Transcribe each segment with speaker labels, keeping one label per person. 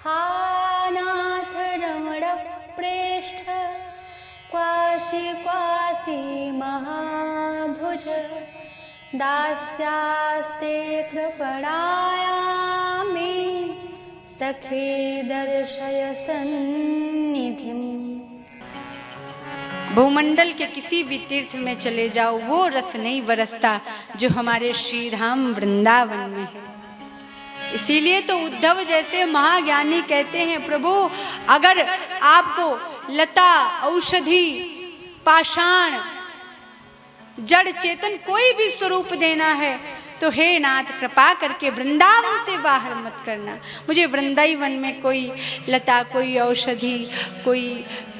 Speaker 1: हा नाथ रमण प्रेष्ठ quasi quasi महाभुज दास्यास्ते कृपणायामि सखे दर्शय सन्निधिम्।
Speaker 2: भूमंडल के किसी भी तीर्थ में चले जाओ, वो रस नहीं बरसता जो हमारे श्री धाम वृंदावन में है। इसीलिए तो उद्धव जैसे महाज्ञानी कहते हैं, प्रभु अगर आपको लता, औषधि, पाषाण, जड़ चेतन कोई भी स्वरूप देना है तो हे नाथ कृपा करके वृंदावन से बाहर मत करना। मुझे वृंदावन में कोई लता, कोई औषधि, कोई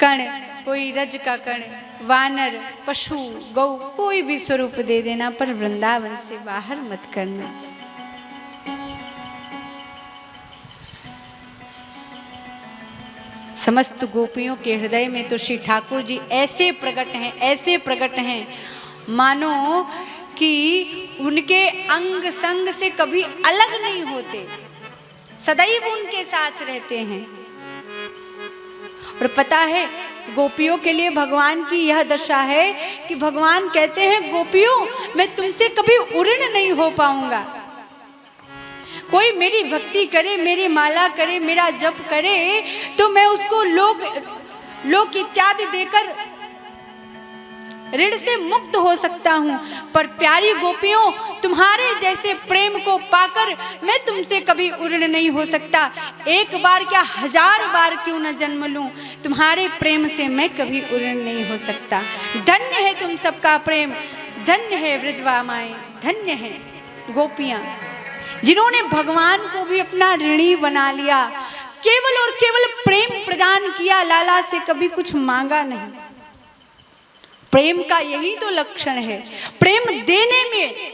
Speaker 2: कण, कोई रज का कण, वानर, पशु, गौ, कोई भी स्वरूप दे देना, पर वृंदावन से बाहर मत करना। समस्त गोपियों के हृदय में तो श्री ठाकुर जी ऐसे प्रकट हैं, ऐसे प्रकट हैं मानो कि उनके अंग संग से कभी अलग नहीं होते, सदैव उनके साथ रहते हैं। और पता है गोपियों के लिए भगवान की यह दशा है कि भगवान कहते हैं गोपियों मैं तुमसे कभी उऋण नहीं हो पाऊंगा। कोई मेरी भक्ति करे, मेरी माला करे, मेरा जप करे तो मैं उसको लोक इत्यादि देकर ऋण से मुक्त हो सकता हूँ, पर प्यारी गोपियों तुम्हारे जैसे प्रेम को पाकर मैं तुमसे कभी उऋण नहीं हो सकता। एक बार क्या 1000 बार क्यों न जन्म लूं, तुम्हारे प्रेम से मैं कभी उऋण नहीं हो सकता। धन्य है तुम सबका प्रेम, धन्य है ब्रजवामाएं, धन्य है गोपियां जिन्होंने भगवान को भी अपना ऋणी बना लिया, केवल और केवल प्रेम प्रदान किया, लाला से कभी कुछ मांगा नहीं। प्रेम का यही तो लक्षण है, प्रेम देने में।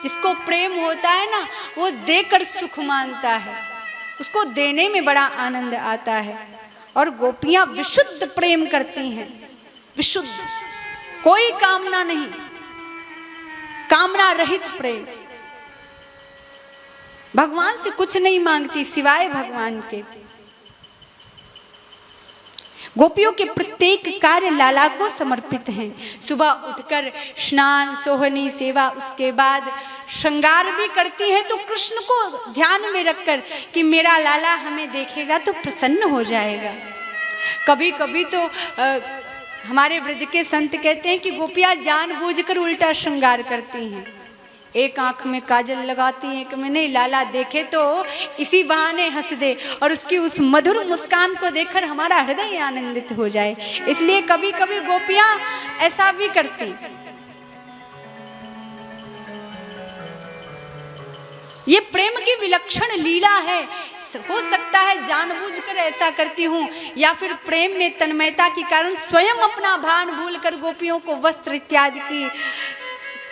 Speaker 2: जिसको प्रेम होता है ना वो देकर सुख मानता है, उसको देने में बड़ा आनंद आता है। और गोपियां विशुद्ध प्रेम करती हैं, विशुद्ध, कोई कामना नहीं, कामना रहित प्रेम। भगवान से कुछ नहीं मांगती सिवाय भगवान के। गोपियों के प्रत्येक कार्य लाला को समर्पित हैं। सुबह उठकर स्नान, सोहनी सेवा, उसके बाद श्रृंगार भी करती हैं तो कृष्ण को ध्यान में रखकर कि मेरा लाला हमें देखेगा तो प्रसन्न हो जाएगा। कभी कभी तो हमारे ब्रज के संत कहते हैं कि गोपियां जानबूझकर उल्टा श्रृंगार करती हैं, एक आंख में काजल लगाती है, एक में नहीं, लाला देखे तो इसी बहाने हंस दे और उसकी उस मधुर मुस्कान को देखकर हमारा हृदय आनंदित हो जाए। इसलिए कभी कभी गोपियां ऐसा भी करती। ये प्रेम की विलक्षण लीला है। हो सकता है जानबूझकर ऐसा करती हूँ, या फिर प्रेम में तन्मयता के कारण स्वयं अपना भान भूलकर गोपियों को वस्त्र इत्यादि की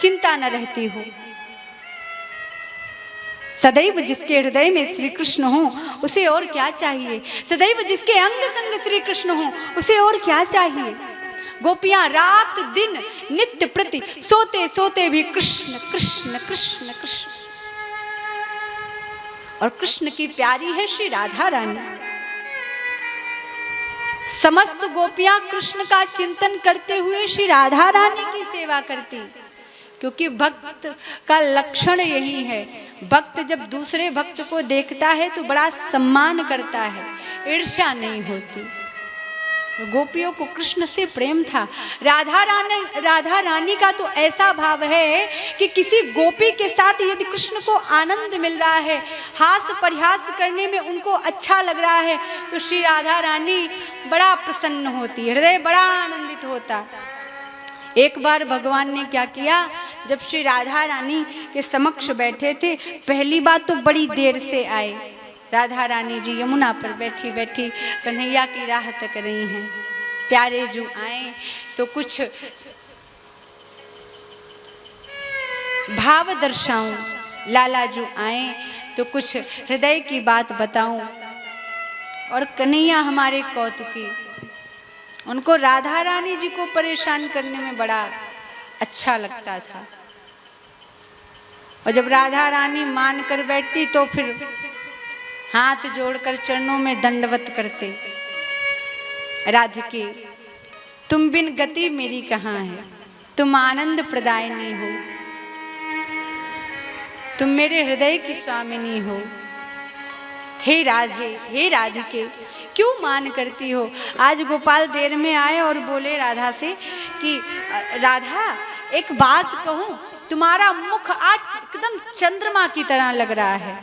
Speaker 2: चिंता न रहती हो। सदैव जिसके हृदय में श्री कृष्ण हो उसे और क्या चाहिए, सदैव जिसके अंग संग श्री कृष्ण हो उसे और क्या चाहिए। गोपियां रात दिन नित्य प्रति सोते सोते भी कृष्ण कृष्ण कृष्ण कृष्ण। और कृष्ण की प्यारी है श्री राधा रानी। समस्त गोपियां कृष्ण का चिंतन करते हुए श्री राधा रानी की सेवा करती, क्योंकि भक्त का लक्षण यही है। भक्त जब दूसरे भक्त को देखता है तो बड़ा सम्मान करता है, ईर्ष्या नहीं होती। गोपियों को कृष्ण से प्रेम था। राधा रानी का तो ऐसा भाव है कि किसी गोपी के साथ यदि कृष्ण को आनंद मिल रहा है, हास परिहास करने में उनको अच्छा लग रहा है, तो श्री राधा रानी बड़ा प्रसन्न होती, हृदय बड़ा आनंदित होता। एक बार भगवान ने क्या किया, जब श्री राधा रानी के समक्ष बैठे थे, पहली बात तो बड़ी देर से आए। राधा रानी जी यमुना पर बैठी बैठी कन्हैया की राह तक रही हैं। प्यारे जो आए तो कुछ भाव दर्शाऊं, लाला जो आए तो कुछ हृदय की बात बताऊं। और कन्हैया हमारे कौतुकी, उनको राधा रानी जी को परेशान करने में बड़ा अच्छा लगता था। और जब राधा रानी मान कर बैठती तो फिर हाथ जोड़कर चरणों में दंडवत करते, राधिके तुम बिन गति मेरी कहाँ है, तुम आनंद प्रदायिनी हो, तुम मेरे हृदय की स्वामिनी हो। हे राधे, हे राधिके, क्यों मान करती हो। आज गोपाल देर में आए और बोले राधा से कि राधा एक बात कहूं, तुम्हारा मुख आज एकदम चंद्रमा की तरह लग रहा है।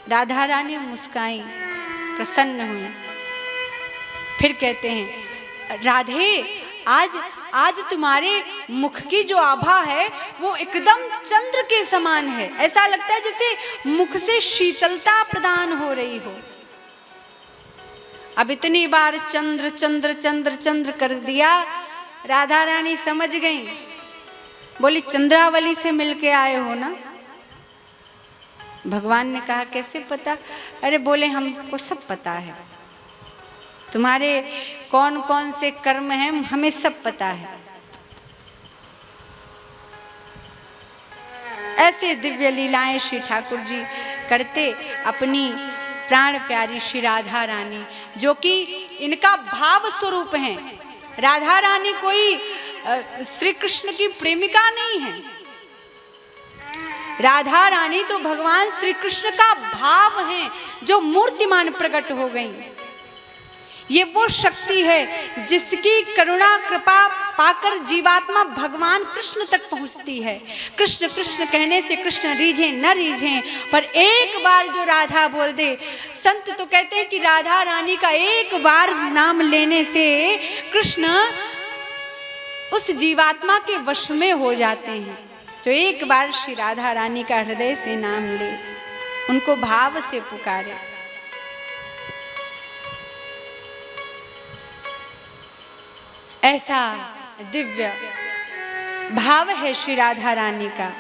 Speaker 2: राधा रानी मुस्काई, प्रसन्न हुई, फिर कहते हैं राधे आज तुम्हारे मुख की जो आभा है वो एकदम चंद्र के समान है। ऐसा लगता है जैसे मुख से शीतलता प्रदान हो रही हो। अब इतनी बार चंद्र चंद्र चंद्र चंद्र कर दिया, राधा रानी समझ गई, बोली चंद्रावली से मिलके आए हो ना। भगवान ने कहा कैसे पता। अरे बोले हमको सब पता है, तुम्हारे कौन कौन से कर्म हैं हमें सब पता है। ऐसे दिव्य लीलाएं श्री ठाकुर जी करते अपनी प्राण प्यारी श्री राधा रानी, जो कि इनका भाव स्वरूप हैं। राधा रानी कोई श्री कृष्ण की प्रेमिका नहीं है, राधा रानी तो भगवान श्री कृष्ण का भाव है जो मूर्तिमान प्रकट हो गई। ये वो शक्ति है जिसकी करुणा कृपा पाकर जीवात्मा भगवान कृष्ण तक पहुंचती है। कृष्ण कृष्ण कहने से कृष्ण रीझे न रीझे, पर एक बार जो राधा बोल दे, संत तो कहते हैं कि राधा रानी का एक बार नाम लेने से कृष्ण उस जीवात्मा के वश में हो जाते हैं। तो एक बार श्री राधा रानी का हृदय से नाम ले, उनको भाव से पुकारे। ऐसा दिव्य भाव है श्री राधा रानी का।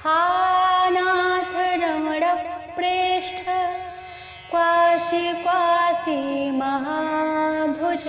Speaker 1: हा नाथ रमण प्रेष्ठ क्वासी क्वासी महाभुज